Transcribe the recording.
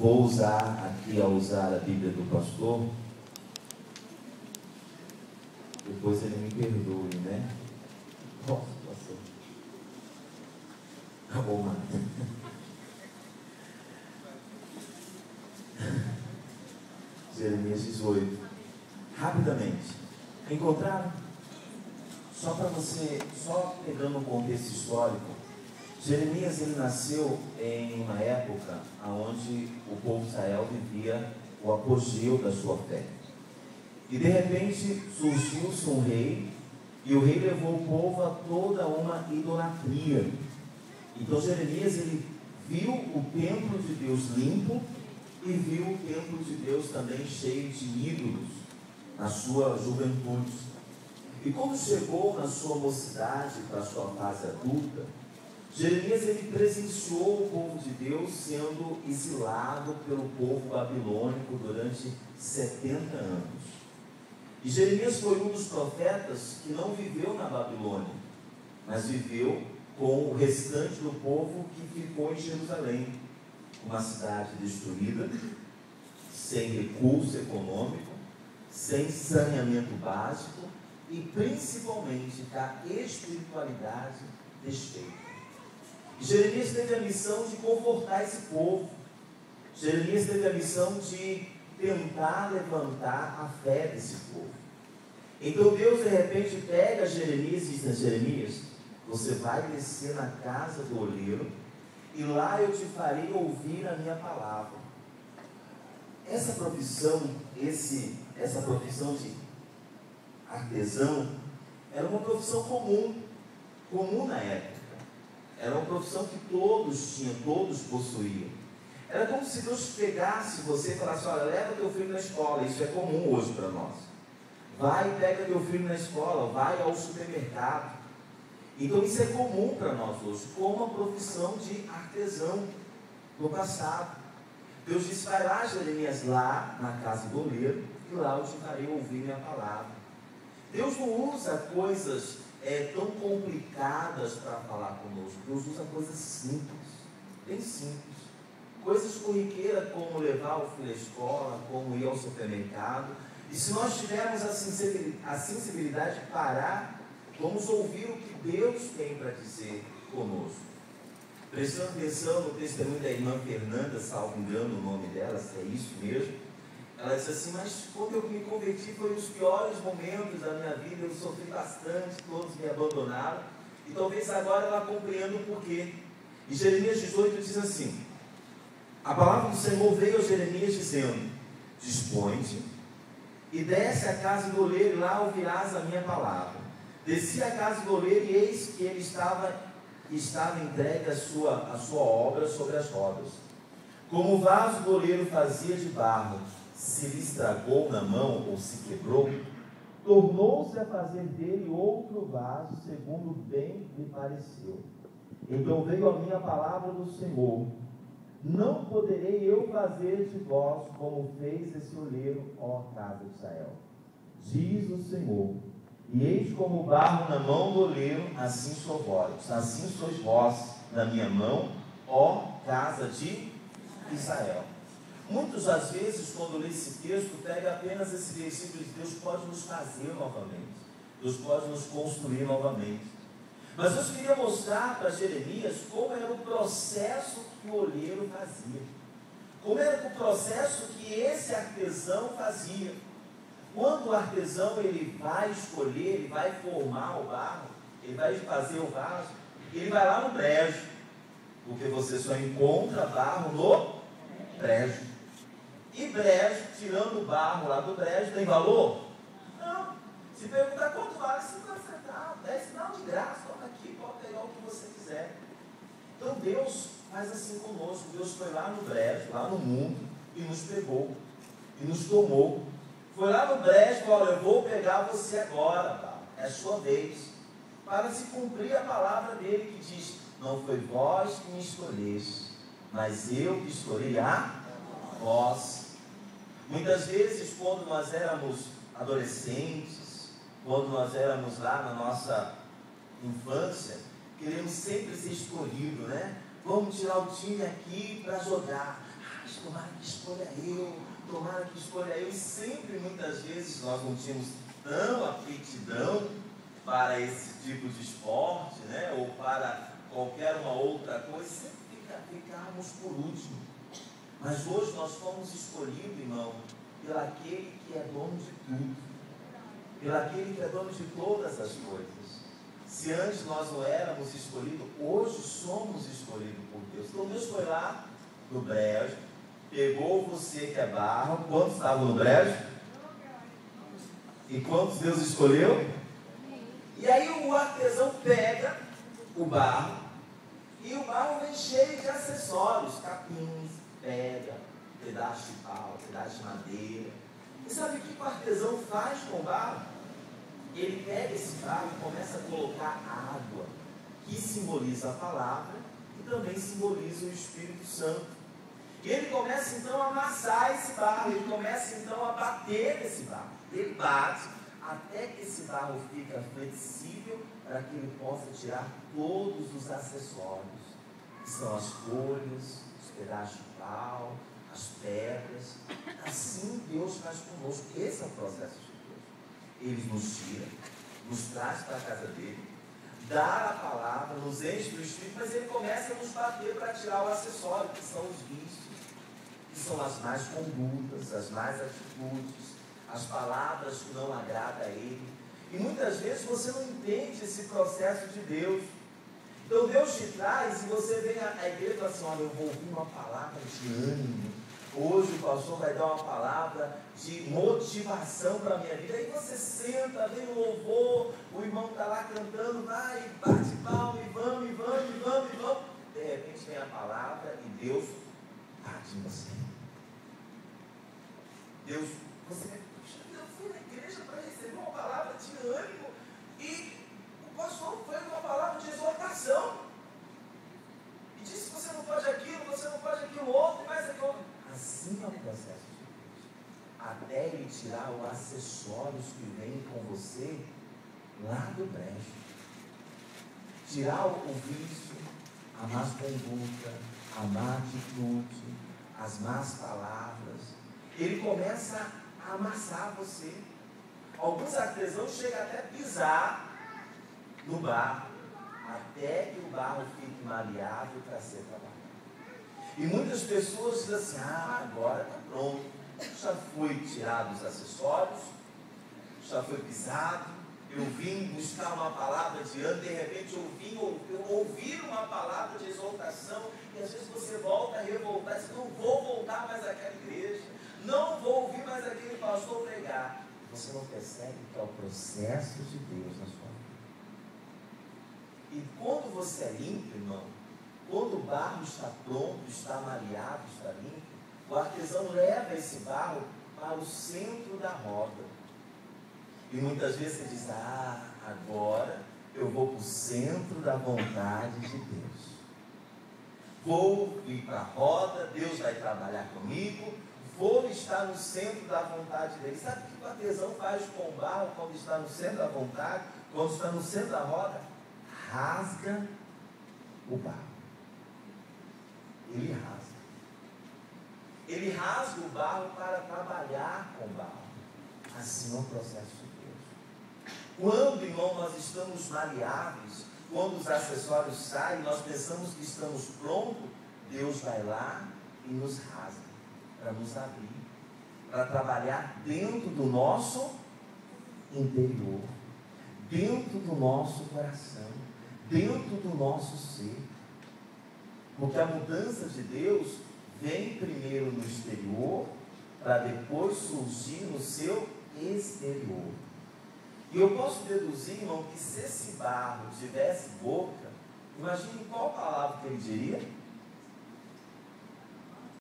Vou usar aqui, ao usar a Bíblia do pastor, depois ele me perdoe, né? Posso, pastor? Acabou, mano. Jeremias 18. Rapidamente. Encontraram? Só para você, só pegando o contexto histórico, Jeremias ele nasceu em uma época onde o povo de Israel vivia o apogeu da sua fé. E de repente surgiu-se um rei, e o rei levou o povo a toda uma idolatria. Então Jeremias ele viu o templo de Deus limpo e viu o templo de Deus também cheio de ídolos na sua juventude. E quando chegou na sua mocidade, para a sua fase adulta, Jeremias ele presenciou o povo de Deus sendo exilado pelo povo babilônico durante 70 anos. E Jeremias foi um dos profetas que não viveu na Babilônia, mas viveu com o restante do povo que ficou em Jerusalém, uma cidade destruída, sem recurso econômico, sem saneamento básico e principalmente da espiritualidade desfeita. Jeremias teve a missão de confortar esse povo. Jeremias teve a missão de tentar levantar a fé desse povo. Então Deus de repente pega Jeremias e diz a Jeremias: você vai descer na casa do oleiro e lá eu te farei ouvir a minha palavra. Essa profissão de artesão era uma profissão comum na época. Era uma profissão que todos tinham, todos possuíam. Era como se Deus pegasse você e falasse: olha, leva teu filho na escola. Isso é comum hoje para nós. Vai e pega teu filho na escola, vai ao supermercado. Então isso é comum para nós hoje, como a profissão de artesão no passado. Deus disse: vai lá, Jeremias, lá na casa do oleiro, e lá eu te farei ouvir minha palavra. Deus não usa coisas tão complicadas para falar conosco. Deus usa coisas simples, bem simples. Coisas corriqueiras, como levar o filho à escola, como ir ao supermercado. E se nós tivermos a sensibilidade de parar, vamos ouvir o que Deus tem para dizer conosco. Prestando atenção no testemunho da irmã Fernanda, salvo engano o nome dela, se é isso mesmo. Ela disse assim: mas quando eu me converti foi um dos piores momentos da minha vida, eu sofri bastante, todos me abandonaram, e talvez agora ela compreenda o porquê. E Jeremias 18 diz assim: a palavra do Senhor veio a Jeremias dizendo: dispõe-te e desce à casa do oleiro, e lá ouvirás a minha palavra. Desci à casa do oleiro, e eis que ele estava entregue a sua obra sobre as rodas. Como o vaso do oleiro fazia de barro, se lhe estragou na mão ou se quebrou, tornou-se a fazer dele outro vaso, segundo bem lhe pareceu. Então veio a minha palavra do Senhor: não poderei eu fazer de vós como fez esse oleiro, ó casa de Israel, diz o Senhor. E eis como o barro na mão do oleiro, assim sois vós na minha mão, ó casa de Israel. Muitas das vezes, quando lê esse texto, pega apenas esse versículo de Deus pode nos fazer novamente, Deus pode nos construir novamente. Mas Deus queria mostrar para Jeremias como era o processo que o oleiro fazia, como era o processo que esse artesão fazia. Quando o artesão ele vai escolher, ele vai formar o barro, ele vai fazer o vaso, ele vai lá no brejo, porque você só encontra barro no brejo. E brejo, tirando o barro lá do brejo, tem valor? Não. Se perguntar quanto vale, 50 centavos, 10 centavos de graça, toma aqui, pode pegar o que você quiser. Então Deus faz assim conosco. Deus foi lá no brejo, lá no mundo, e nos pegou, e nos tomou. Foi lá no brejo e falou: eu vou pegar você agora, tá? É a sua vez. Para se cumprir a palavra dele que diz: não foi vós que me escolheste, mas eu que escolhi a vós. Muitas vezes, quando nós éramos adolescentes, quando nós éramos lá na nossa infância, queremos sempre ser escolhido, né? Vamos tirar o time aqui para jogar. Tomara que escolha eu, tomara que escolha eu. E sempre, muitas vezes, nós não tínhamos tão aptidão para esse tipo de esporte, né? Ou para qualquer uma outra coisa, sempre ficávamos por último. Mas hoje nós fomos escolhidos, irmão, pelo aquele que é dono de tudo, pelo aquele que é dono de todas as coisas. Se antes nós não éramos escolhidos, hoje somos escolhidos por Deus. Então Deus foi lá no brejo, pegou você que é barro. Quantos estavam no brejo? E quantos Deus escolheu? E aí o artesão pega o barro, e o barro vem cheio de acessórios, capins, pedra, pedaço de pau, pedaço de madeira. E sabe o que o artesão faz com o barro? Ele pega esse barro e começa a colocar água, que simboliza a palavra e também simboliza o Espírito Santo. E ele começa então a amassar esse barro, ele começa então a bater nesse barro. Ele bate até que esse barro fica flexível para que ele possa tirar todos os acessórios, que são as folhas, os pedaços de pau, as pedras. Assim Deus faz conosco. Esse é o processo de Deus. Ele nos tira, nos traz para a casa dele, dá a palavra, nos enche do Espírito, mas ele começa a nos bater para tirar o acessório, que são os vícios, que são as más condutas, as más atitudes, as palavras que não agradam a ele. E muitas vezes você não entende esse processo de Deus. Então Deus te traz e você vem à igreja e fala assim: olha, eu vou ouvir uma palavra de ânimo. Hoje o pastor vai dar uma palavra de motivação para a minha vida. Aí você senta, vem o louvor, o irmão está lá cantando, vai, bate palma, e vamos, e vamos, e vamos, e vamos. De repente vem a palavra e Deus bate em você. Deus, eu fui na igreja para receber uma palavra de ânimo e o pastor foi com uma palavra de exortação. E disse: você não pode aquilo, você não pode aquilo outro, e mais aquilo outro. Assim é o processo de Deus. Até ele tirar os acessórios que vêm com você lá do brejo. Tirar o vício, a má conduta, a má atitude, as más palavras. Ele começa a amassar você. Alguns artesãos chegam até a pisar no barro, até que o barro fique maleável para ser trabalhado. E muitas pessoas dizem assim: agora está pronto, já foi tirado os acessórios, já foi pisado, eu vim buscar uma palavra de ânimo, de repente eu vim ouvir uma palavra de exaltação, e às vezes você volta a revoltar, diz: não vou voltar mais àquela igreja, não vou ouvir mais aquele pastor pregar. Você não percebe que é o processo de Deus na sua vida. E quando você é limpo, irmão, quando o barro está pronto, está maleado, está limpo, o artesão leva esse barro para o centro da roda. E muitas vezes você diz: agora eu vou para o centro da vontade de Deus. Vou ir para a roda, Deus vai trabalhar comigo, vou estar no centro da vontade dele. Sabe o que o artesão faz com o barro quando está no centro da vontade, quando está no centro da roda? Rasga o barro. Ele rasga. Ele rasga o barro para trabalhar com o barro. Assim é o processo de Deus. Quando, irmão, nós estamos maleáveis, quando os acessórios saem, nós pensamos que estamos prontos, Deus vai lá e nos rasga, para nos abrir, para trabalhar dentro do nosso interior, dentro do nosso coração, dentro do nosso ser. Porque a mudança de Deus vem primeiro no exterior, para depois surgir no seu exterior. E eu posso deduzir, irmão, que se esse barro tivesse boca, imagine qual palavra que ele diria?